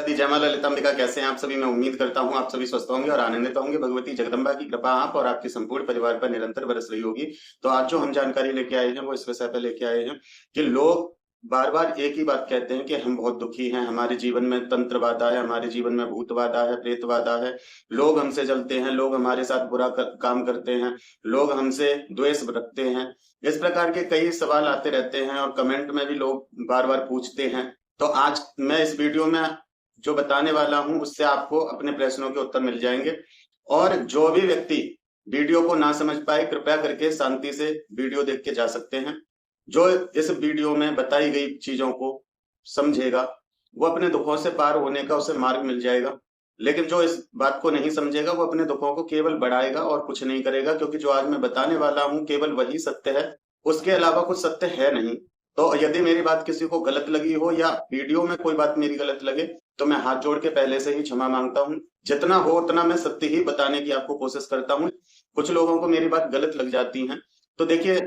आदि जय मां ललितांबिका। कैसे हैं आप सभी? मैं उम्मीद करता हूं आप सभी स्वस्थ होंगे और आनंदित होंगे। भगवती जगदम्बा की कृपा आप और आपके संपूर्ण परिवार पर निरंतर बरस रही होगी। तो आज जो हम जानकारी लेके आए हैं वो इस विषय पर लेके आए हैं कि लोग बार बार एक ही बात कहते हैं कि हम बहुत दुखी हैं, हमारे जीवन में तंत्र बाधा है, हमारे जीवन में भूत बाधा है, प्रेत बाधा है, लोग हमसे जलते हैं, लोग हमारे साथ बुरा काम करते हैं, लोग हमसे द्वेष रखते हैं। इस प्रकार के कई सवाल आते रहते हैं और कमेंट में भी लोग बार बार पूछते हैं। तो आज मैं इस वीडियो में जो बताने वाला हूं उससे आपको अपने प्रश्नों के उत्तर मिल जाएंगे। और जो भी व्यक्ति वीडियो को ना समझ पाए कृपया करके शांति से वीडियो देख के जा सकते हैं। जो इस वीडियो में बताई गई चीजों को समझेगा वो अपने दुखों से पार होने का उसे मार्ग मिल जाएगा। लेकिन जो इस बात को नहीं समझेगा वो अपने दुखों को केवल बढ़ाएगा और कुछ नहीं करेगा, क्योंकि जो आज मैं बताने वाला हूं केवल वही सत्य है, उसके अलावा कुछ सत्य है नहीं। तो यदि मेरी बात किसी को गलत लगी हो या वीडियो में कोई बात मेरी गलत लगे तो मैं हाथ जोड़ के पहले से ही क्षमा मांगता हूँ। जितना हो उतना मैं सत्य ही बताने की आपको कोशिश करता हूँ। कुछ लोगों को मेरी बात गलत लग जाती है, तो देखिए,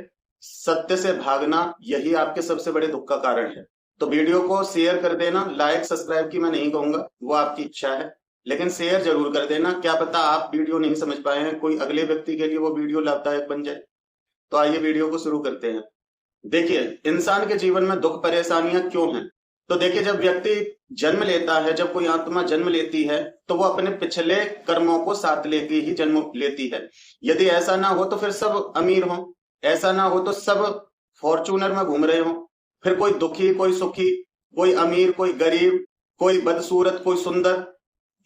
सत्य से भागना यही आपके सबसे बड़े दुख का कारण है। तो वीडियो को शेयर कर देना, लाइक सब्सक्राइब की मैं नहीं कहूंगा, वो आपकी इच्छा है, लेकिन शेयर जरूर कर देना। क्या पता आप वीडियो नहीं समझ पाए हैं, कोई अगले व्यक्ति के लिए वो वीडियो लाभदायक बन जाए। तो आइए वीडियो को शुरू करते हैं। देखिए, इंसान के जीवन में दुख परेशानियां क्यों हैं? तो देखिए, जब व्यक्ति जन्म लेता है, जब कोई आत्मा जन्म लेती है तो वो अपने पिछले कर्मों को साथ लेके ही जन्म लेती है। यदि ऐसा ना हो तो फिर सब अमीर हो, ऐसा ना हो तो सब फॉर्चूनर में घूम रहे हो, फिर कोई दुखी कोई सुखी, कोई अमीर कोई गरीब, कोई बदसूरत कोई सुंदर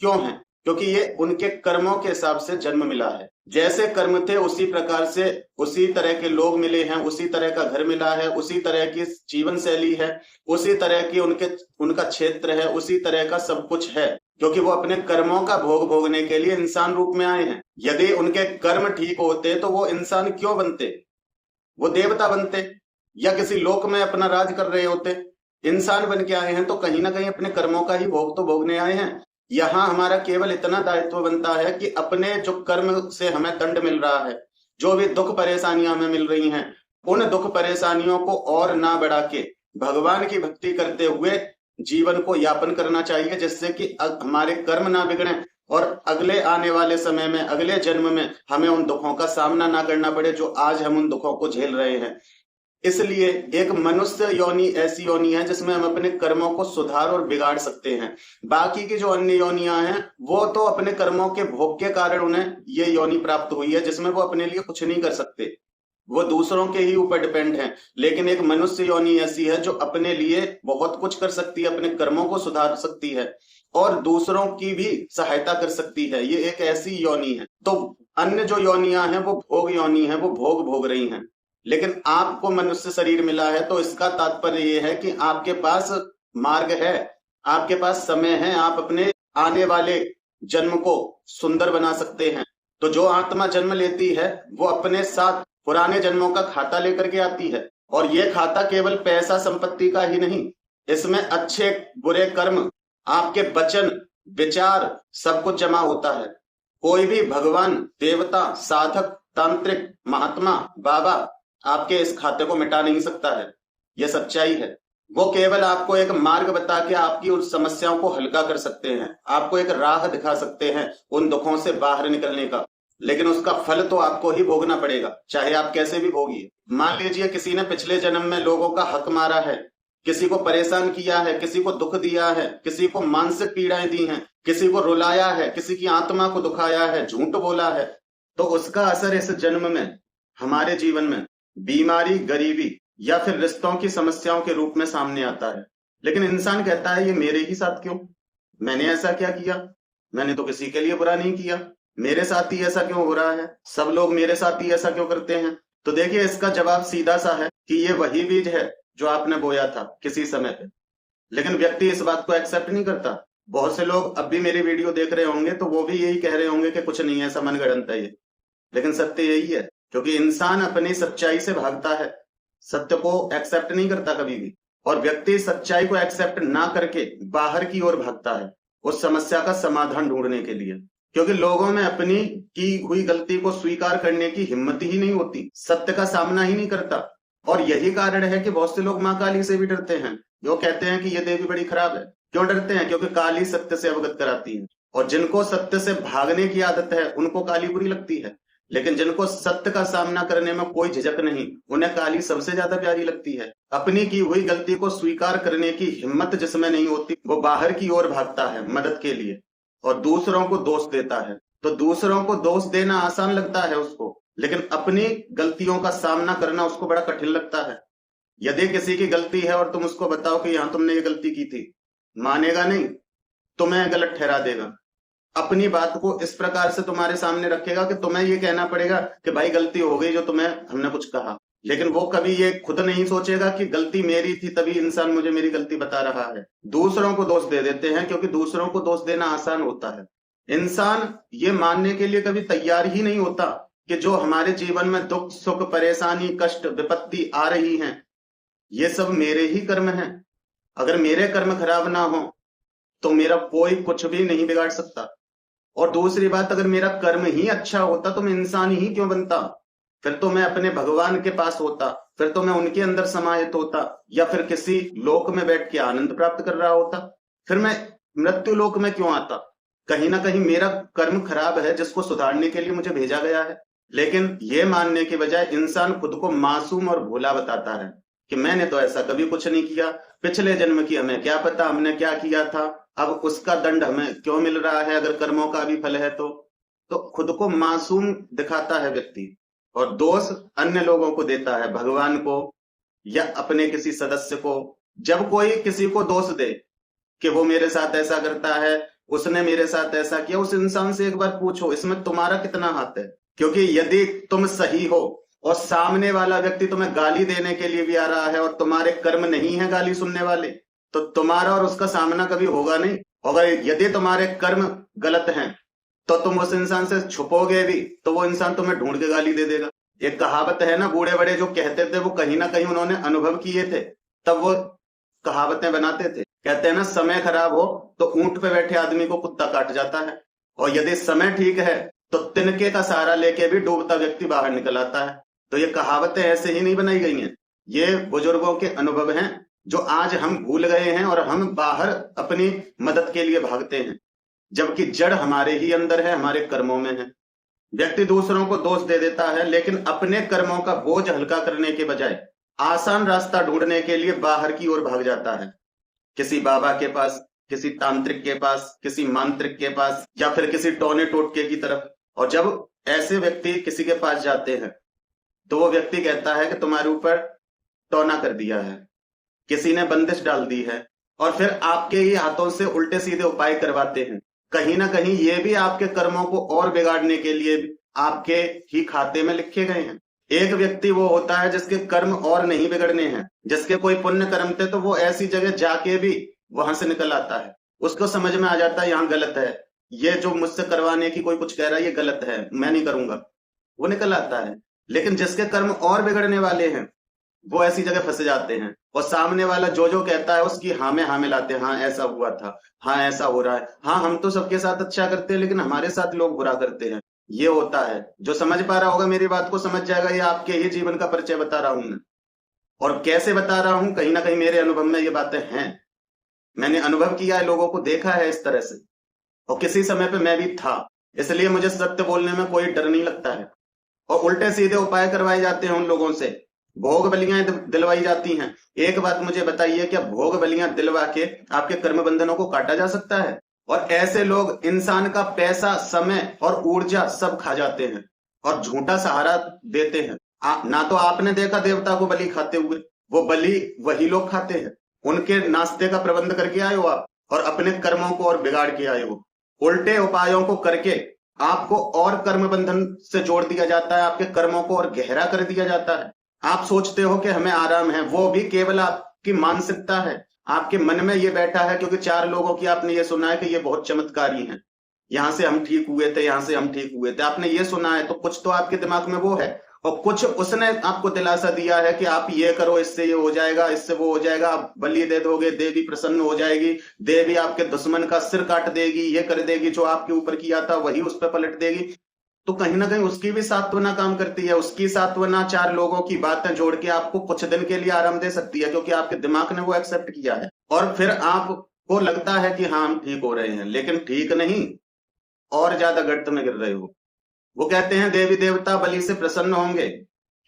क्यों है? क्योंकि ये उनके कर्मों के हिसाब से जन्म मिला है। जैसे कर्म थे उसी प्रकार से उसी तरह के लोग मिले हैं, उसी तरह का घर मिला है, उसी तरह की जीवन शैली है, उसी तरह की उनका क्षेत्र है, उसी तरह का सब कुछ है, क्योंकि वो अपने कर्मों का भोग भोगने के लिए इंसान रूप में आए हैं। यदि उनके कर्म ठीक होते तो वो इंसान क्यों बनते? वो देवता बनते या किसी लोक में अपना राज कर रहे होते। इंसान बन के आए हैं तो कहीं ना कहीं अपने कर्मों का ही भोग तो भोगने आए हैं। यहाँ हमारा केवल इतना दायित्व बनता है कि अपने जो कर्म से हमें दंड मिल रहा है, जो भी दुख परेशानियां हमें मिल रही हैं, उन दुख परेशानियों को और ना बढ़ा के भगवान की भक्ति करते हुए जीवन को यापन करना चाहिए, जिससे कि हमारे कर्म ना बिगड़े और अगले आने वाले समय में, अगले जन्म में हमें उन दुखों का सामना ना करना पड़े जो आज हम उन दुखों को झेल रहे हैं। इसलिए एक मनुष्य योनि ऐसी योनि है जिसमें हम अपने कर्मों को सुधार और बिगाड़ सकते हैं। बाकी की जो अन्य योनियां हैं वो तो अपने कर्मों के भोग के कारण उन्हें ये योनि प्राप्त हुई है, जिसमें वो अपने लिए कुछ नहीं कर सकते, वो दूसरों के ही ऊपर डिपेंड है। लेकिन एक मनुष्य योनि ऐसी है जो अपने लिए बहुत कुछ कर सकती है, अपने कर्मों को सुधार सकती है और दूसरों की भी सहायता कर सकती है। ये एक ऐसी योनि है। तो अन्य जो योनियां हैं वो भोग योनि है, वो भोग भोग रही हैं। लेकिन आपको मनुष्य शरीर मिला है तो इसका तात्पर्य यह है कि आपके पास मार्ग है, आपके पास समय है, आप अपने आने वाले जन्म को सुंदर बना सकते हैं। तो जो आत्मा जन्म लेती है वो अपने साथ पुराने जन्मों का खाता लेकर के आती है, और ये खाता केवल पैसा संपत्ति का ही नहीं, इसमें अच्छे बुरे कर्म, आपके वचन विचार सब कुछ जमा होता है। कोई भी भगवान, देवता, साधक, तांत्रिक, महात्मा, बाबा आपके इस खाते को मिटा नहीं सकता है। यह सच्चाई है। वो केवल आपको एक मार्ग बता के आपकी उन समस्याओं को हल्का कर सकते हैं, आपको एक राह दिखा सकते हैं उन दुखों से बाहर निकलने का, लेकिन उसका फल तो आपको ही भोगना पड़ेगा, चाहे आप कैसे भी भोगिए। मान लीजिए किसी ने पिछले जन्म में लोगों का हक मारा है, किसी को परेशान किया है, किसी को दुख दिया है, किसी को मानसिक पीड़ाएं दी हैं, किसी को रुलाया है, किसी की आत्मा को दुखाया है, झूठ बोला है, तो उसका असर इस जन्म में हमारे जीवन में बीमारी, गरीबी या फिर रिश्तों की समस्याओं के रूप में सामने आता है। लेकिन इंसान कहता है ये मेरे ही साथ क्यों? मैंने ऐसा क्या किया? मैंने तो किसी के लिए बुरा नहीं किया, मेरे साथ ही ऐसा क्यों हो रहा है? सब लोग मेरे साथ ही ऐसा क्यों करते हैं? तो देखिए, इसका जवाब सीधा सा है कि ये वही बीज है जो आपने बोया था किसी समय पे, लेकिन व्यक्ति इस बात को एक्सेप्ट नहीं करता। बहुत से लोग अब भी मेरी वीडियो देख रहे होंगे तो वो भी यही कह रहे होंगे कि कुछ नहीं है, ऐसा मनगढ़ंत है ये, लेकिन सत्य यही है। क्योंकि इंसान अपनी सच्चाई से भागता है, सत्य को एक्सेप्ट नहीं करता कभी भी, और व्यक्ति सच्चाई को एक्सेप्ट ना करके बाहर की ओर भागता है उस समस्या का समाधान ढूंढने के लिए, क्योंकि लोगों में अपनी की हुई गलती को स्वीकार करने की हिम्मत ही नहीं होती, सत्य का सामना ही नहीं करता। और यही कारण है कि बहुत से लोग मां काली से भी डरते हैं, जो कहते हैं कि ये देवी बड़ी खराब है, क्यों डरते हैं? क्योंकि काली सत्य से अवगत कराती है, और जिनको सत्य से भागने की आदत है उनको काली बुरी लगती है, लेकिन जिनको सत्य का सामना करने में कोई झिझक नहीं, उन्हें काली सबसे ज्यादा प्यारी लगती है। अपनी की हुई गलती को स्वीकार करने की हिम्मत जिसमें नहीं होती, वो बाहर की ओर भागता है मदद के लिए और दूसरों को दोष देता है। तो दूसरों को दोष देना आसान लगता है उसको, लेकिन अपनी गलतियों का सामना करना उसको बड़ा कठिन लगता है। यदि किसी की गलती है और तुम उसको बताओ कि यहां तुमने ये गलती की थी, मानेगा नहीं, तुम्हें गलत ठहरा देगा। अपनी बात को इस प्रकार से तुम्हारे सामने रखेगा कि तुम्हें ये कहना पड़ेगा कि भाई गलती हो गई जो तुम्हें हमने कुछ कहा, लेकिन वो कभी ये खुद नहीं सोचेगा कि गलती मेरी थी तभी इंसान मुझे मेरी गलती बता रहा है। दूसरों को दोष दे देते हैं क्योंकि दूसरों को दोष देना आसान होता है। इंसान ये मानने के लिए कभी तैयार ही नहीं होता कि जो हमारे जीवन में दुख सुख परेशानी कष्ट विपत्ति आ रही हैं, ये सब मेरे ही कर्म हैं। अगर मेरे कर्म खराब ना हो तो मेरा कोई कुछ भी नहीं बिगाड़ सकता। और दूसरी बात, अगर मेरा कर्म ही अच्छा होता तो मैं इंसान ही क्यों बनता? फिर तो मैं अपने भगवान के पास होता, फिर तो मैं उनके अंदर समाहित होता, या फिर किसी लोक में बैठ के आनंद प्राप्त कर रहा होता। फिर मैं मृत्यु लोक में क्यों आता? कहीं ना कहीं मेरा कर्म खराब है जिसको सुधारने के लिए मुझे भेजा गया है। लेकिन ये मानने के बजाय इंसान खुद को मासूम और भोला बताता है कि मैंने तो ऐसा कभी कुछ नहीं किया, पिछले जन्म की हमें क्या पता हमने क्या किया था, अब उसका दंड हमें क्यों मिल रहा है अगर कर्मों का भी फल है तो खुद को मासूम दिखाता है व्यक्ति, और दोष अन्य लोगों को देता है, भगवान को या अपने किसी सदस्य को। जब कोई किसी को दोष दे कि वो मेरे साथ ऐसा करता है, उसने मेरे साथ ऐसा किया, उस इंसान से एक बार पूछो इसमें तुम्हारा कितना हाथ है। क्योंकि यदि तुम सही हो और सामने वाला व्यक्ति तुम्हें गाली देने के लिए भी आ रहा है और तुम्हारे कर्म नहीं है गाली सुनने वाले, तो तुम्हारा और उसका सामना कभी होगा नहीं। अगर यदि तुम्हारे कर्म गलत हैं तो तुम उस इंसान से छुपोगे भी तो वो इंसान तुम्हें ढूंढ के गाली दे देगा। एक कहावत है ना, बूढ़े बड़े जो कहते थे वो कहीं ना कहीं उन्होंने अनुभव किए थे, तब वो कहावतें बनाते थे। कहते हैं ना, समय खराब हो तो ऊंट पे बैठे आदमी को कुत्ता काट जाता है, और यदि समय ठीक है तो तिनके का सहारा लेके भी डूबता व्यक्ति बाहर निकल आता है। तो ये कहावतें ऐसे ही नहीं बनाई गई हैं, ये बुजुर्गों के अनुभव हैं जो आज हम भूल गए हैं और हम बाहर अपनी मदद के लिए भागते हैं, जबकि जड़ हमारे ही अंदर है, हमारे कर्मों में है। व्यक्ति दूसरों को दोष दे देता है, लेकिन अपने कर्मों का बोझ हल्का करने के बजाय आसान रास्ता ढूंढने के लिए बाहर की ओर भाग जाता है, किसी बाबा के पास, किसी तांत्रिक के पास, किसी मांत्रिक के पास, या फिर किसी टोने टोटके की तरफ। और जब ऐसे व्यक्ति किसी के पास जाते हैं तो वो व्यक्ति कहता है कि तुम्हारे ऊपर टोना कर दिया है, किसी ने बंदिश डाल दी है, और फिर आपके ही हाथों से उल्टे सीधे उपाय करवाते हैं। कहीं ना कहीं ये भी आपके कर्मों को और बिगाड़ने के लिए आपके ही खाते में लिखे गए हैं। एक व्यक्ति वो होता है जिसके कर्म और नहीं बिगड़ने हैं, जिसके कोई पुण्य कर्म थे तो वो ऐसी जगह जाके भी वहां से निकल आता है, उसको समझ में आ जाता है यहाँ गलत है, ये जो मुझसे करवाने की कोई कुछ कह रहा है ये गलत है, मैं नहीं करूंगा, वो निकल आता है। लेकिन जिसके कर्म और बिगड़ने वाले हैं वो ऐसी जगह फंसे जाते हैं, और सामने वाला जो जो कहता है उसकी हाँ में हाँ मिलाते हैं, हाँ ऐसा हुआ था, हाँ ऐसा हो रहा है, हाँ हम तो सबके साथ अच्छा करते हैं लेकिन हमारे साथ लोग बुरा करते हैं। ये होता है। जो समझ पा रहा होगा मेरी बात को समझ जाएगा, ये आपके ही जीवन का परिचय बता रहा हूं मैं। और कैसे बता रहा हूं, कहीं ना कहीं मेरे अनुभव में ये बातें हैं, मैंने अनुभव किया है, लोगों को देखा है इस तरह से, और किसी समय पे मैं भी था, इसलिए मुझे सत्य बोलने में कोई डर नहीं लगता है। और उल्टे सीधे उपाय करवाए जाते हैं उन लोगों से, भोग बलियां दिलवाई जाती हैं। एक बात मुझे बताइए, क्या भोग बलियां दिलवा के आपके कर्म बंधनों को काटा जा सकता है? और ऐसे लोग इंसान का पैसा समय और ऊर्जा सब खा जाते हैं और झूठा सहारा देते हैं। ना तो आपने देखा देवता को बलि खाते हुए, वो बलि वही लोग खाते हैं। उनके नाश्ते का प्रबंध करके आए हो आप और अपने कर्मों को और बिगाड़ के आए हो। उल्टे उपायों को करके आपको और कर्म बंधन से जोड़ दिया जाता है, आपके कर्मों को और गहरा कर दिया जाता है। आप सोचते हो कि हमें आराम है, वो भी केवल आपकी मानसिकता है, आपके मन में ये बैठा है क्योंकि 4 लोगों की आपने ये सुना है कि ये बहुत चमत्कारी हैं, यहां से हम ठीक हुए थे, यहां से हम ठीक हुए थे, आपने ये सुना है, तो कुछ तो आपके दिमाग में वो है, और कुछ उसने आपको दिलासा दिया है कि आप ये करो, इससे ये हो जाएगा, इससे वो हो जाएगा, आप बलि दे दोगे, देवी प्रसन्न हो जाएगी, देवी आपके दुश्मन का सिर काट देगी, ये कर देगी, जो आपके ऊपर किया था वही उस पर पलट देगी। तो कहीं ना कहीं उसकी भी सांत्वना काम करती है, उसकी सांत्वना 4 लोगों की बातें जोड़ के आपको कुछ दिन के लिए आराम दे सकती है, क्योंकि आपके दिमाग ने वो एक्सेप्ट किया है। और फिर आप को लगता है कि हाँ हम ठीक हो रहे हैं, लेकिन ठीक नहीं, और ज्यादा गर्त में गिर रहे हो। वो कहते हैं देवी देवता बलि से प्रसन्न होंगे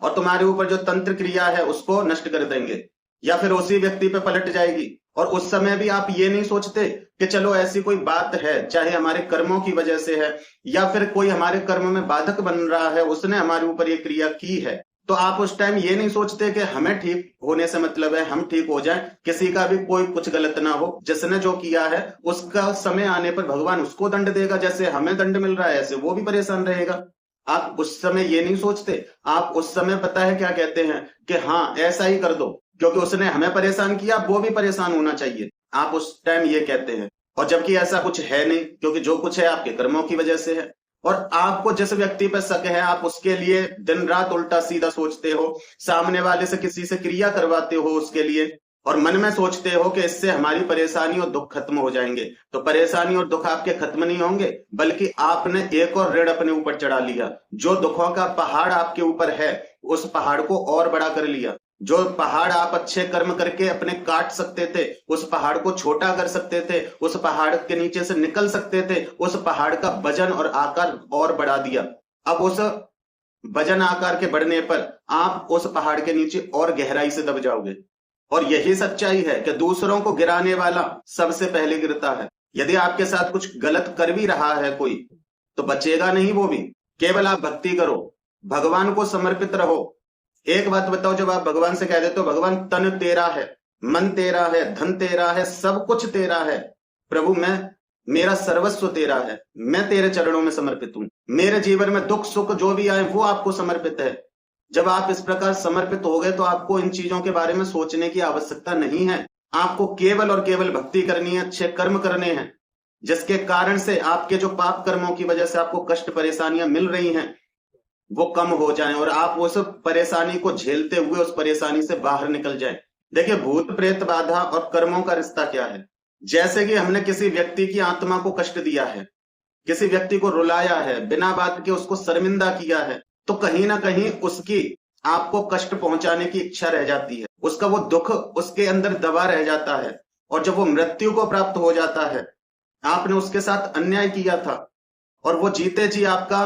और तुम्हारे ऊपर जो तंत्र क्रिया है उसको नष्ट कर देंगे, या फिर उसी व्यक्ति पे पलट जाएगी। और उस समय भी आप ये नहीं सोचते कि चलो ऐसी कोई बात है, चाहे हमारे कर्मों की वजह से है या फिर कोई हमारे कर्म में बाधक बन रहा है, उसने हमारे ऊपर ये क्रिया की है, तो आप उस टाइम ये नहीं सोचते कि हमें ठीक होने से मतलब है, हम ठीक हो जाएं, किसी का भी कोई कुछ गलत ना हो, जिसने जो किया है उसका समय आने पर भगवान उसको दंड देगा, जैसे हमें दंड मिल रहा है ऐसे वो भी परेशान रहेगा। आप उस समय ये नहीं सोचते, आप उस समय पता है क्या कहते हैं कि हाँ ऐसा ही कर दो, क्योंकि उसने हमें परेशान किया, वो भी परेशान होना चाहिए, आप उस टाइम ये कहते हैं। और जबकि ऐसा कुछ है नहीं, क्योंकि जो कुछ है आपके कर्मों की वजह से है। और आपको जिस व्यक्ति पर शक है, आप उसके लिए दिन रात उल्टा सीधा सोचते हो, सामने वाले से किसी से क्रिया करवाते हो उसके लिए, और मन में सोचते हो कि इससे हमारी परेशानी और दुख खत्म हो जाएंगे। तो परेशानी और दुख आपके खत्म नहीं होंगे, बल्कि आपने एक और ऋण अपने ऊपर चढ़ा लिया। जो दुखों का पहाड़ आपके ऊपर है उस पहाड़ को और बड़ा कर लिया। जो पहाड़ आप अच्छे कर्म करके अपने काट सकते थे, उस पहाड़ को छोटा कर सकते थे, उस पहाड़ के नीचे से निकल सकते थे, उस पहाड़ का वजन और आकार और बढ़ा दिया। अब उस वजन आकार के बढ़ने पर आप उस पहाड़ के नीचे और गहराई से दब जाओगे। और यही सच्चाई है कि दूसरों को गिराने वाला सबसे पहले गिरता है। यदि आपके साथ कुछ गलत कर भी रहा है कोई, तो बचेगा नहीं वो भी। केवल आप भक्ति करो, भगवान को समर्पित रहो। एक बात बताओ, जब आप भगवान से कह देते हो भगवान तन तेरा है, मन तेरा है, धन तेरा है, सब कुछ तेरा है, प्रभु मैं, मेरा सर्वस्व तेरा है, मैं तेरे चरणों में समर्पित हूं, मेरे जीवन में दुख सुख जो भी आए वो आपको समर्पित है। जब आप इस प्रकार समर्पित हो गए तो आपको इन चीजों के बारे में सोचने की आवश्यकता नहीं है। आपको केवल और केवल भक्ति करनी है, अच्छे कर्म करने हैं, जिसके कारण से आपके जो पाप कर्मों की वजह से आपको कष्ट परेशानियां मिल रही हैं वो कम हो जाएं और आप उस परेशानी को झेलते हुए उस परेशानी से बाहर निकल जाएं। देखिए, भूत प्रेत बाधा और कर्मों का रिश्ता क्या है। जैसे कि हमने किसी व्यक्ति की आत्मा को कष्ट दिया है, किसी व्यक्ति को रुलाया है, बिना बात के उसको शर्मिंदा किया है, तो कहीं ना कहीं उसकी आपको कष्ट पहुंचाने की इच्छा रह जाती है, उसका वो दुख उसके अंदर दबा रह जाता है। और जब वो मृत्यु को प्राप्त हो जाता है, आपने उसके साथ अन्याय किया था और वो जीते जी आपका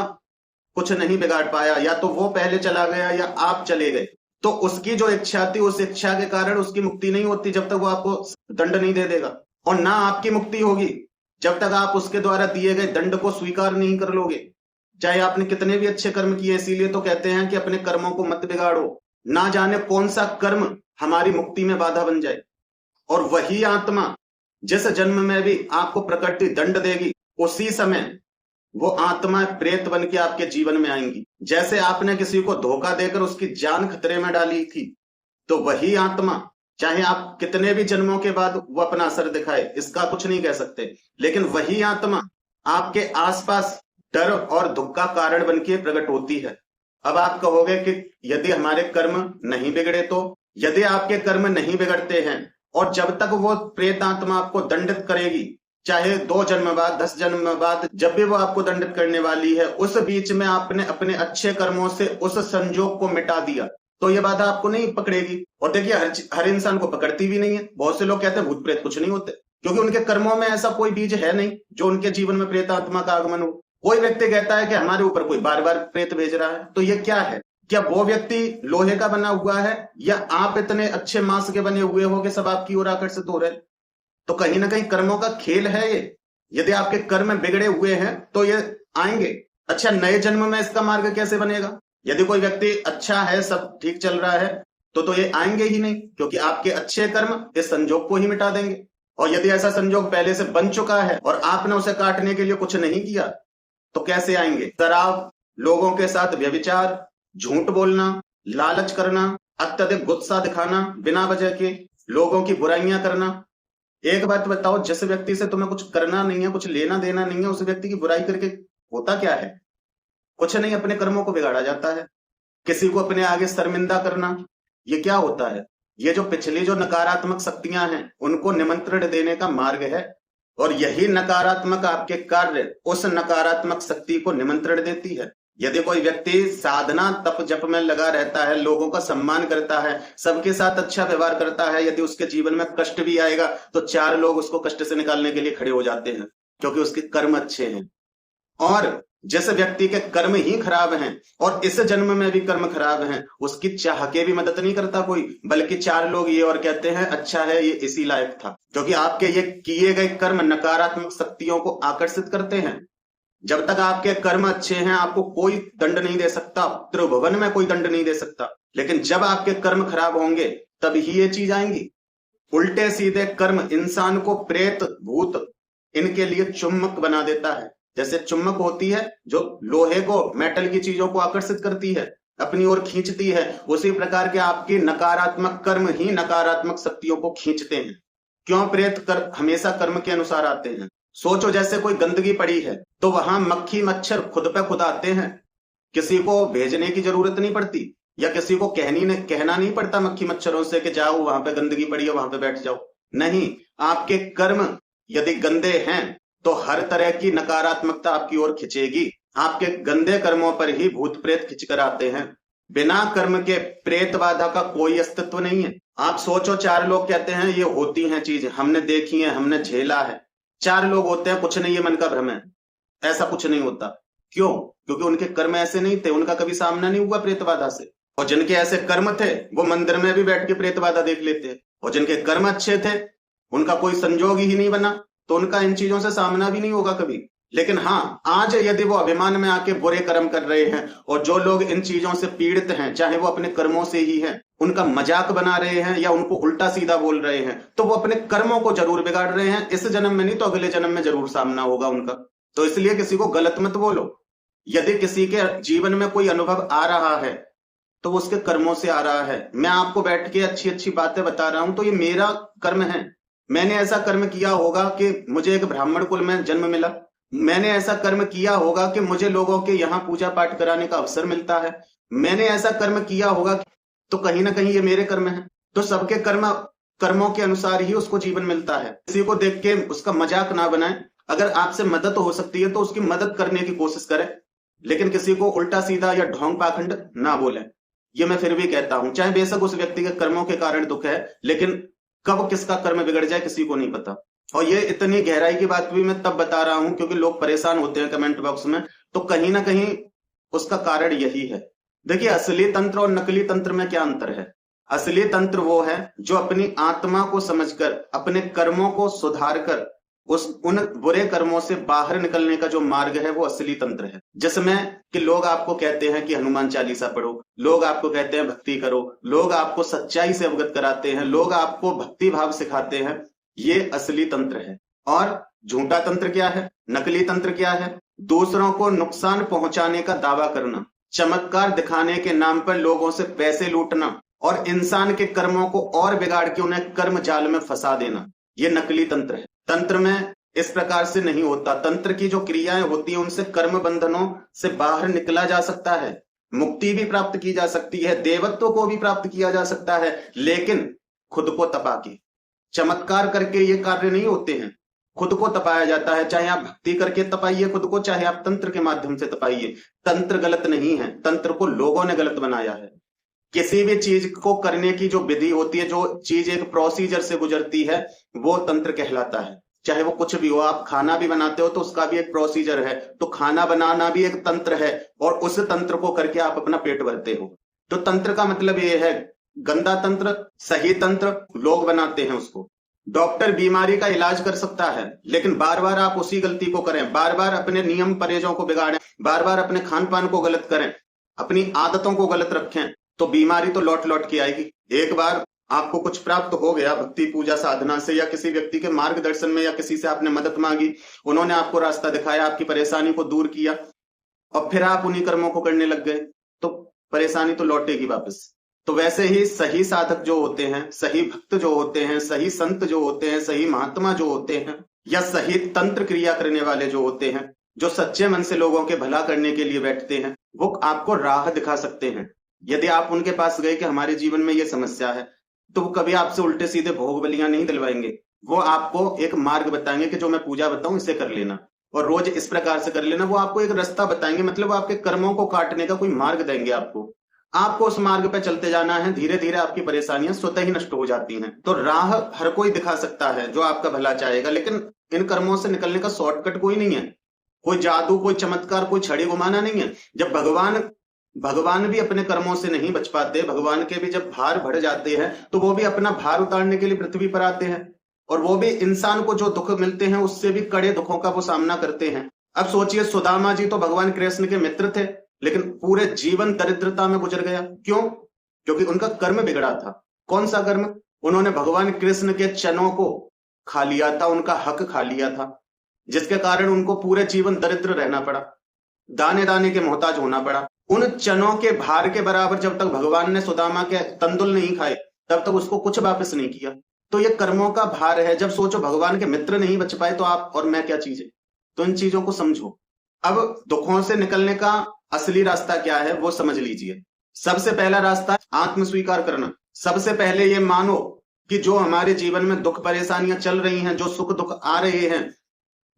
कुछ नहीं बिगाड़ पाया, या तो वो पहले चला गया या आप चले गए, तो उसकी जो इच्छा थी उस इच्छा के कारण उसकी मुक्ति नहीं होती जब तक वो आपको दंड नहीं दे देगा, और ना आपकी मुक्ति होगी जब तक आप उसके द्वारा दिए गए दंड को स्वीकार नहीं कर लोगे, चाहे आपने कितने भी अच्छे कर्म किए। इसीलिए तो कहते हैं कि अपने कर्मों को मत बिगाड़ो, ना जाने कौन सा कर्म हमारी मुक्ति में बाधा बन जाए। और वही आत्मा जिस जन्म में भी आपको प्रकृति दंड देगी, उसी समय वो आत्मा प्रेत बन के आपके जीवन में आएंगी। जैसे आपने किसी को धोखा देकर उसकी जान खतरे में डाली थी, तो वही आत्मा चाहे आप कितने भी जन्मों के बाद वो अपना असर दिखाए, इसका कुछ नहीं कह सकते, लेकिन वही आत्मा आपके आसपास डर और दुख का कारण बन के प्रकट होती है। अब आप कहोगे कि यदि हमारे कर्म नहीं बिगड़े, तो यदि आपके कर्म नहीं बिगड़ते हैं और जब तक वो प्रेत आत्मा आपको दंडित करेगी, चाहे 2 जन्म बाद 10 जन्म बाद जब भी वो आपको दंडित करने वाली है, उस बीच में आपने अपने अच्छे कर्मों से उस संजोग को मिटा दिया, तो ये बाधा आपको नहीं पकड़ेगी। और देखिए, हर इंसान को पकड़ती भी नहीं है। बहुत से लोग कहते हैं भूत प्रेत कुछ नहीं होते, क्योंकि उनके कर्मों में ऐसा कोई बीज है नहीं जो उनके जीवन में प्रेत आत्मा का आगमन हो। कोई व्यक्ति कहता है कि हमारे ऊपर कोई बार बार प्रेत भेज रहा है, तो ये क्या है? क्या वो व्यक्ति लोहे का बना हुआ है, या आप इतने अच्छे मांस के बने हुए हो कि सब आपकी ओर आकर्षित हो रहे? तो कहीं ना कहीं कर्मों का खेल है ये। यदि आपके कर्म बिगड़े हुए हैं तो ये आएंगे। अच्छा, नए जन्म में इसका मार्ग कैसे बनेगा? यदि कोई व्यक्ति अच्छा है, सब ठीक चल रहा है, तो ये आएंगे ही नहीं, क्योंकि आपके अच्छे कर्म इस संजोग को ही मिटा देंगे। और यदि ऐसा संजोग पहले से बन चुका है और आपने उसे काटने के लिए कुछ नहीं किया, तो कैसे आएंगे? शराब, लोगों के साथ व्यभिचार, झूठ बोलना, लालच करना, अत्यधिक गुस्सा दिखाना, बिना वजह के लोगों की बुराइयां करना। एक बात बताओ, जिस व्यक्ति से तुम्हें कुछ करना नहीं है, कुछ लेना देना नहीं है, उस व्यक्ति की बुराई करके होता क्या है? कुछ नहीं, अपने कर्मों को बिगाड़ा जाता है। किसी को अपने आगे शर्मिंदा करना, ये क्या होता है? ये जो पिछली जो नकारात्मक शक्तियां हैं उनको निमंत्रण देने का मार्ग है, और यही नकारात्मक आपके कार्य उस नकारात्मक शक्ति को निमंत्रण देती है। यदि कोई व्यक्ति साधना तप जप में लगा रहता है, लोगों का सम्मान करता है, सबके साथ अच्छा व्यवहार करता है, यदि उसके जीवन में कष्ट भी आएगा तो चार लोग उसको कष्ट से निकालने के लिए खड़े हो जाते हैं, क्योंकि उसके कर्म अच्छे हैं। और जिस व्यक्ति के कर्म ही खराब हैं और इस जन्म में भी कर्म खराब हैं, उसकी चाह के भी मदद नहीं करता कोई, बल्कि चार लोग ये और कहते हैं अच्छा है ये इसी लायक था, क्योंकि आपके ये किए गए कर्म नकारात्मक शक्तियों को आकर्षित करते हैं। जब तक आपके कर्म अच्छे हैं आपको कोई दंड नहीं दे सकता, त्रिभुवन में कोई दंड नहीं दे सकता, लेकिन जब आपके कर्म खराब होंगे तब ही ये चीज आएंगी। उल्टे सीधे कर्म इंसान को प्रेत भूत इनके लिए चुम्बक बना देता है। जैसे चुम्बक होती है जो लोहे को मेटल की चीजों को आकर्षित करती है, अपनी ओर खींचती है, उसी प्रकार के आपके नकारात्मक कर्म ही नकारात्मक शक्तियों को खींचते हैं। क्यों प्रेत कर हमेशा कर्म के अनुसार आते हैं? सोचो जैसे कोई गंदगी पड़ी है तो वहां मक्खी मच्छर खुद पे खुद आते हैं, किसी को भेजने की जरूरत नहीं पड़ती, या किसी को कहना नहीं पड़ता मक्खी मच्छरों से कि जाओ वहां पे गंदगी पड़ी है वहां पे बैठ जाओ। नहीं, आपके कर्म यदि गंदे हैं तो हर तरह की नकारात्मकता आपकी ओर खिंचेगी। आपके गंदे कर्मों पर ही भूत प्रेत खिंच कर आते हैं। बिना कर्म के प्रेत बाधा का कोई अस्तित्व नहीं है। आप सोचो चार लोग कहते हैं ये होती हैं चीजें, हमने देखी है, हमने झेला है। चार लोग होते हैं कुछ नहीं, ये मन का भ्रम है, ऐसा कुछ नहीं होता। क्यों? क्योंकि उनके कर्म ऐसे नहीं थे, उनका कभी सामना नहीं हुआ प्रेत बाधा से। और जिनके ऐसे कर्म थे वो मंदिर में भी बैठ के प्रेत बाधा देख लेते, और जिनके कर्म अच्छे थे उनका कोई संजोग ही नहीं बना तो उनका इन चीजों से सामना भी नहीं होगा कभी। लेकिन हाँ, आज यदि वो अभिमान में आके बुरे कर्म कर रहे हैं और जो लोग इन चीजों से पीड़ित हैं, चाहे वो अपने कर्मों से ही हैं, उनका मजाक बना रहे हैं या उनको उल्टा सीधा बोल रहे हैं, तो वो अपने कर्मों को जरूर बिगाड़ रहे हैं। इस जन्म में नहीं तो अगले जन्म में जरूर सामना होगा उनका। तो इसलिए किसी को गलत मत बोलो। यदि किसी के जीवन में कोई अनुभव आ रहा है तो वो उसके कर्मों से आ रहा है। मैं आपको बैठ के अच्छी अच्छी बातें बता रहा हूं तो ये मेरा कर्म है। मैंने ऐसा कर्म किया होगा कि मुझे एक ब्राह्मण कुल में जन्म मिला, मैंने ऐसा कर्म किया होगा कि मुझे लोगों के यहाँ पूजा पाठ कराने का अवसर मिलता है, मैंने ऐसा कर्म किया होगा, तो कहीं ना कहीं ये मेरे कर्म है। तो सबके कर्मों के अनुसार ही उसको जीवन मिलता है। किसी को देख के उसका मजाक ना बनाए। अगर आपसे मदद हो सकती है तो उसकी मदद करने की कोशिश करें, लेकिन किसी को उल्टा सीधा या ढोंग पाखंड ना बोले। ये मैं फिर भी कहता हूं, चाहे बेशक उस व्यक्ति के कर्मों के कारण दुख है, लेकिन कब किसका कर्म बिगड़ जाए किसी को नहीं पता। और ये इतनी गहराई की बात भी मैं तब बता रहा हूं क्योंकि लोग परेशान होते हैं कमेंट बॉक्स में, तो कहीं ना कहीं उसका कारण यही है। देखिए, असली तंत्र और नकली तंत्र में क्या अंतर है? असली तंत्र वो है जो अपनी आत्मा को समझकर, अपने कर्मों को सुधार कर उन बुरे कर्मों से बाहर निकलने का जो मार्ग है वो असली तंत्र है। जिसमें कि लोग आपको कहते हैं कि हनुमान चालीसा पढ़ो, लोग आपको कहते हैं भक्ति करो, लोग आपको सच्चाई से अवगत कराते हैं, लोग आपको भक्ति भाव सिखाते हैं। ये असली तंत्र है। और झूठा तंत्र क्या है, नकली तंत्र क्या है? दूसरों को नुकसान पहुंचाने का दावा करना, चमत्कार दिखाने के नाम पर लोगों से पैसे लूटना और इंसान के कर्मों को और बिगाड़ के उन्हें कर्म जाल में फंसा देना, ये नकली तंत्र है। तंत्र में इस प्रकार से नहीं होता। तंत्र की जो क्रियाएं होती है उनसे कर्म बंधनों से बाहर निकला जा सकता है, मुक्ति भी प्राप्त की जा सकती है, देवत्व को भी प्राप्त किया जा सकता है, लेकिन खुद को तपा के, चमत्कार करके ये कार्य नहीं होते हैं। खुद को तपाया जाता है, चाहे आप भक्ति करके तपाइए खुद को, चाहे आप तंत्र के माध्यम से तपाइए। तंत्र गलत नहीं है, तंत्र को लोगों ने गलत बनाया है। किसी भी चीज को करने की जो विधि होती है, जो चीज एक प्रोसीजर से गुजरती है, वो तंत्र कहलाता है। चाहे वो कुछ भी हो, आप खाना भी बनाते हो तो उसका भी एक प्रोसीजर है, तो खाना बनाना भी एक तंत्र है और उस तंत्र को करके आप अपना पेट भरते हो। तो तंत्र का मतलब ये है, गंदा तंत्र, सही तंत्र लोग बनाते हैं उसको। डॉक्टर बीमारी का इलाज कर सकता है, लेकिन बार बार आप उसी गलती को करें, बार बार अपने नियम परहेजों को बिगाड़ें, बार बार अपने खान पान को गलत करें, अपनी आदतों को गलत रखें, तो बीमारी तो लौट लौट के आएगी। एक बार आपको कुछ प्राप्त हो गया भक्ति पूजा साधना से, या किसी व्यक्ति के मार्गदर्शन में, या किसी से आपने मदद मांगी, उन्होंने आपको रास्ता दिखाया, आपकी परेशानी को दूर किया, और फिर आप उन्हीं कर्मों को करने लग गए, तो परेशानी तो लौटेगी वापस। तो वैसे ही सही साधक जो होते हैं, सही भक्त जो होते हैं, सही संत जो होते हैं, सही महात्मा जो होते हैं, या सही तंत्र क्रिया करने वाले जो होते हैं, जो सच्चे मन से लोगों के भला करने के लिए बैठते हैं, वो आपको राह दिखा सकते हैं। यदि आप उनके पास गए कि हमारे जीवन में ये समस्या है, तो वो कभी आपसे उल्टे सीधे भोग बलियां नहीं दिलवाएंगे। वो आपको एक मार्ग बताएंगे कि जो मैं पूजा बताऊं इसे कर लेना, और रोज इस प्रकार से कर लेना, वो आपको एक रास्ता बताएंगे, मतलब वो आपके कर्मों को काटने का कोई मार्ग देंगे आपको। आपको उस मार्ग पे चलते जाना है, धीरे धीरे आपकी परेशानियां स्वतः ही नष्ट हो जाती हैं। तो राह हर कोई दिखा सकता है जो आपका भला चाहेगा, लेकिन इन कर्मों से निकलने का शॉर्टकट कोई नहीं है। कोई जादू, कोई चमत्कार, कोई छड़ी घुमाना नहीं है। जब भगवान भगवान भी अपने कर्मों से नहीं बच पाते, भगवान के भी जब भार बढ़ जाते हैं तो वो भी अपना भार उतारने के लिए पृथ्वी पर आते हैं, और वो भी इंसान को जो दुख मिलते हैं उससे भी कड़े दुखों का वो सामना करते हैं। अब सोचिए, सुदामा जी तो भगवान कृष्ण के मित्र थे, लेकिन पूरे जीवन दरिद्रता में गुजर गया। क्यों? क्योंकि उनका कर्म बिगड़ा था। कौन सा कर्म? उन्होंने भगवान कृष्ण के चनों को खा लिया था, उनका हक खा लिया था, जिसके कारण उनको पूरे जीवन दरिद्र रहना पड़ा, दाने दाने के मोहताज होना पड़ा। उन चनों के भार के बराबर जब तक भगवान ने सुदामा के तंदुल नहीं खाए, तब तक उसको कुछ वापस नहीं किया। तो ये कर्मों का भार है। जब सोचो भगवान के मित्र नहीं बच पाए तो आप और मैं क्या चीज है। तो इन चीजों को समझो। अब दुखों से निकलने का असली रास्ता क्या है वो समझ लीजिए। सबसे पहला रास्ता आत्म स्वीकार करना। सबसे पहले ये मानो कि जो हमारे जीवन में दुख परेशानियां चल रही हैं, जो सुख दुख आ रहे हैं,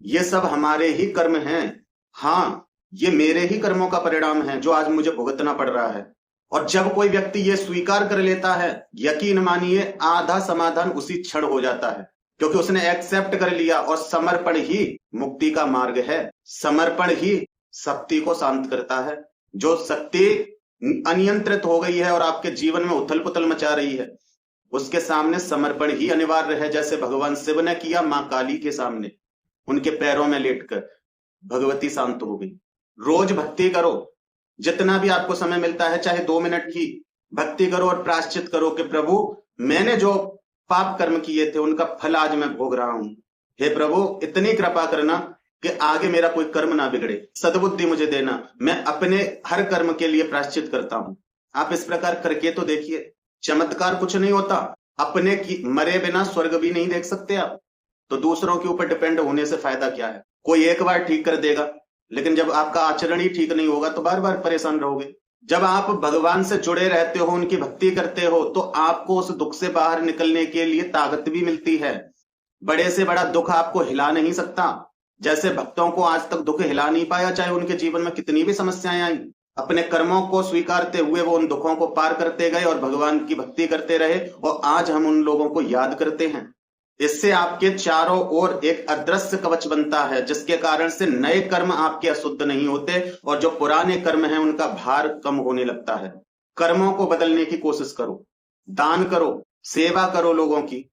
ये सब हमारे ही कर्म हैं। हाँ, ये मेरे ही कर्मों का परिणाम है जो आज मुझे भुगतना पड़ रहा है। और जब कोई व्यक्ति ये स्वीकार कर लेता है, यकीन मानिए आधा समाधान उसी क्षण हो जाता है, क्योंकि उसने एक्सेप्ट कर लिया। और समर्पण ही मुक्ति का मार्ग है। समर्पण ही शक्ति को शांत करता है। जो शक्ति अनियंत्रित हो गई है और आपके जीवन में उथल पुथल मचा रही है, उसके सामने समर्पण ही अनिवार्य है। जैसे भगवान शिव ने किया मां काली के सामने, उनके पैरों में लेटकर भगवती शांत हो गई। रोज भक्ति करो, जितना भी आपको समय मिलता है, चाहे 2 मिनट की भक्ति करो और प्रायश्चित करो कि प्रभु मैंने जो पाप कर्म किए थे उनका फल आज मैं भोग रहा हूं। हे प्रभु इतनी कृपा करना कि आगे मेरा कोई कर्म ना बिगड़े, सद्बुद्धि मुझे देना, मैं अपने हर कर्म के लिए प्रायश्चित करता हूं। आप इस प्रकार करके तो देखिए, चमत्कार कुछ नहीं होता। अपने की मरे बिना स्वर्ग भी नहीं देख सकते आप, तो दूसरों के ऊपर डिपेंड होने से फायदा क्या है। कोई एक बार ठीक कर देगा, लेकिन जब आपका आचरण ही ठीक नहीं होगा तो बार बार परेशान रहोगे। जब आप भगवान से जुड़े रहते हो, उनकी भक्ति करते हो, तो आपको उस दुख से बाहर निकलने के लिए ताकत भी मिलती है। बड़े से बड़ा दुख आपको हिला नहीं सकता। जैसे भक्तों को आज तक दुख हिला नहीं पाया, चाहे उनके जीवन में कितनी भी समस्याएं आई, अपने कर्मों को स्वीकारते हुए वो उन दुखों को पार करते गए और भगवान की भक्ति करते रहे, और आज हम उन लोगों को याद करते हैं। इससे आपके चारों ओर एक अदृश्य कवच बनता है, जिसके कारण से नए कर्म आपके अशुद्ध नहीं होते और जो पुराने कर्म हैं उनका भार कम होने लगता है। कर्मों को बदलने की कोशिश करो, दान करो, सेवा करो लोगों की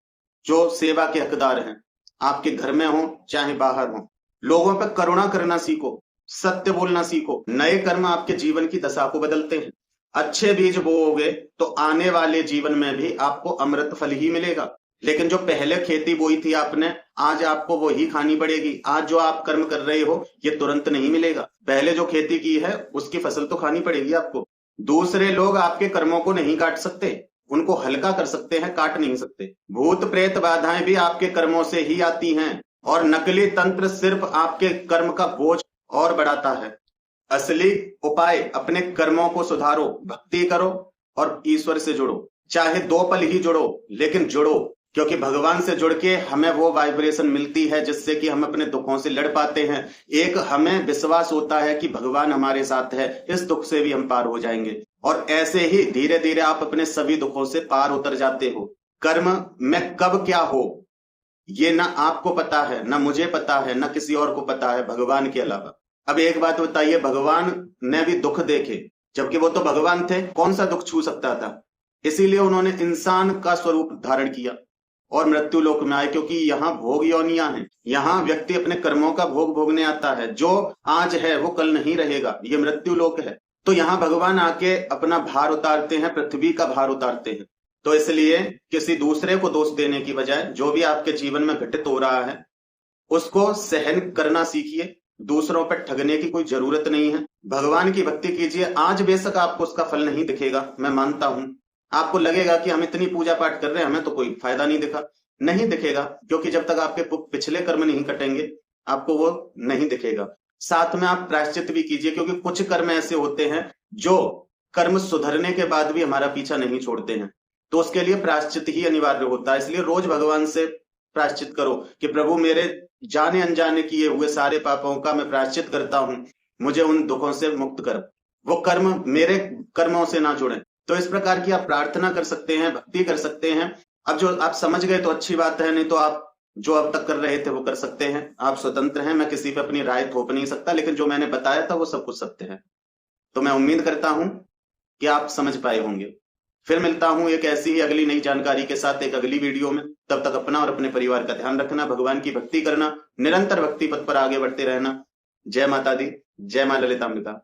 जो सेवा के हकदार हैं, आपके घर में हो चाहे बाहर हो। लोगों पर करुणा करना सीखो, सत्य बोलना सीखो। नए कर्म आपके जीवन की दशा को बदलते हैं। अच्छे बीज बोओगे तो आने वाले जीवन में भी आपको अमृत फल ही मिलेगा। लेकिन जो पहले खेती बोई थी आपने, आज आपको वो ही खानी पड़ेगी। आज जो आप कर्म कर रहे हो ये तुरंत नहीं मिलेगा। पहले जो खेती की है उसकी फसल तो खानी पड़ेगी आपको। दूसरे लोग आपके कर्मों को नहीं काट सकते, उनको हल्का कर सकते हैं, काट नहीं सकते। भूत प्रेत बाधाएं भी आपके कर्मों से ही आती हैं, और नकली तंत्र सिर्फ आपके कर्म का बोझ और बढ़ाता है। असली उपाय अपने कर्मों को सुधारो, भक्ति करो और ईश्वर से जुड़ो। चाहे 2 पल ही जुड़ो, लेकिन जुड़ो, क्योंकि भगवान से जुड़ के हमें वो वाइब्रेशन मिलती है जिससे कि हम अपने दुखों से लड़ पाते हैं। एक हमें विश्वास होता है कि भगवान हमारे साथ है, इस दुख से भी हम पार हो जाएंगे। और ऐसे ही धीरे धीरे आप अपने सभी दुखों से पार उतर जाते हो। कर्म में कब क्या हो ये ना आपको पता है, ना मुझे पता है, ना किसी और को पता है भगवान के अलावा। अब एक बात बताइए, भगवान ने भी दुख देखे, जबकि वो तो भगवान थे, कौन सा दुख छू सकता था? इसीलिए उन्होंने इंसान का स्वरूप धारण किया और मृत्यु लोक में आए, क्योंकि यहाँ भोग योनियां हैं। यहाँ व्यक्ति अपने कर्मों का भोग भोगने आता है। जो आज है वो कल नहीं रहेगा, ये मृत्यु लोक है। तो यहाँ भगवान आके अपना भार उतारते हैं, पृथ्वी का भार उतारते हैं। तो इसलिए किसी दूसरे को दोष देने की बजाय जो भी आपके जीवन में घटित हो रहा है उसको सहन करना सीखिए। दूसरों पर ठगने की कोई जरूरत नहीं है। भगवान की भक्ति कीजिए। आज बेशक आपको उसका फल नहीं दिखेगा, मैं मानता हूं। आपको लगेगा कि हम इतनी पूजा पाठ कर रहे हैं, हमें तो कोई फायदा नहीं दिखा। नहीं दिखेगा, क्योंकि जब तक आपके पिछले कर्म नहीं कटेंगे आपको वो नहीं दिखेगा। साथ में आप प्रायश्चित भी कीजिए, क्योंकि कुछ कर्म ऐसे होते हैं जो कर्म सुधरने के बाद भी हमारा पीछा नहीं छोड़ते हैं, तो उसके लिए प्रायश्चित ही अनिवार्य होता है। इसलिए रोज भगवान से प्रायश्चित करो कि प्रभु मेरे जाने अनजाने किए हुए सारे पापों का मैं प्रायश्चित करता हूं, मुझे उन दुखों से मुक्त कर, वो कर्म मेरे कर्मों से ना जुड़े। तो इस प्रकार की आप प्रार्थना कर सकते हैं, भक्ति कर सकते हैं। अब जो आप समझ गए तो अच्छी बात है, नहीं तो आप जो अब तक कर रहे थे वो कर सकते हैं। आप स्वतंत्र हैं, मैं किसी पे अपनी राय थोप नहीं सकता, लेकिन जो मैंने बताया था वो सब कुछ सत्य है। तो मैं उम्मीद करता हूं कि आप समझ पाए होंगे। फिर मिलता हूं एक ऐसी ही अगली नई जानकारी के साथ एक अगली वीडियो में। तब तक अपना और अपने परिवार का ध्यान रखना, भगवान की भक्ति करना, निरंतर भक्ति पथ पर आगे बढ़ते रहना। जय माता दी, जय मां ललिताम्बिका।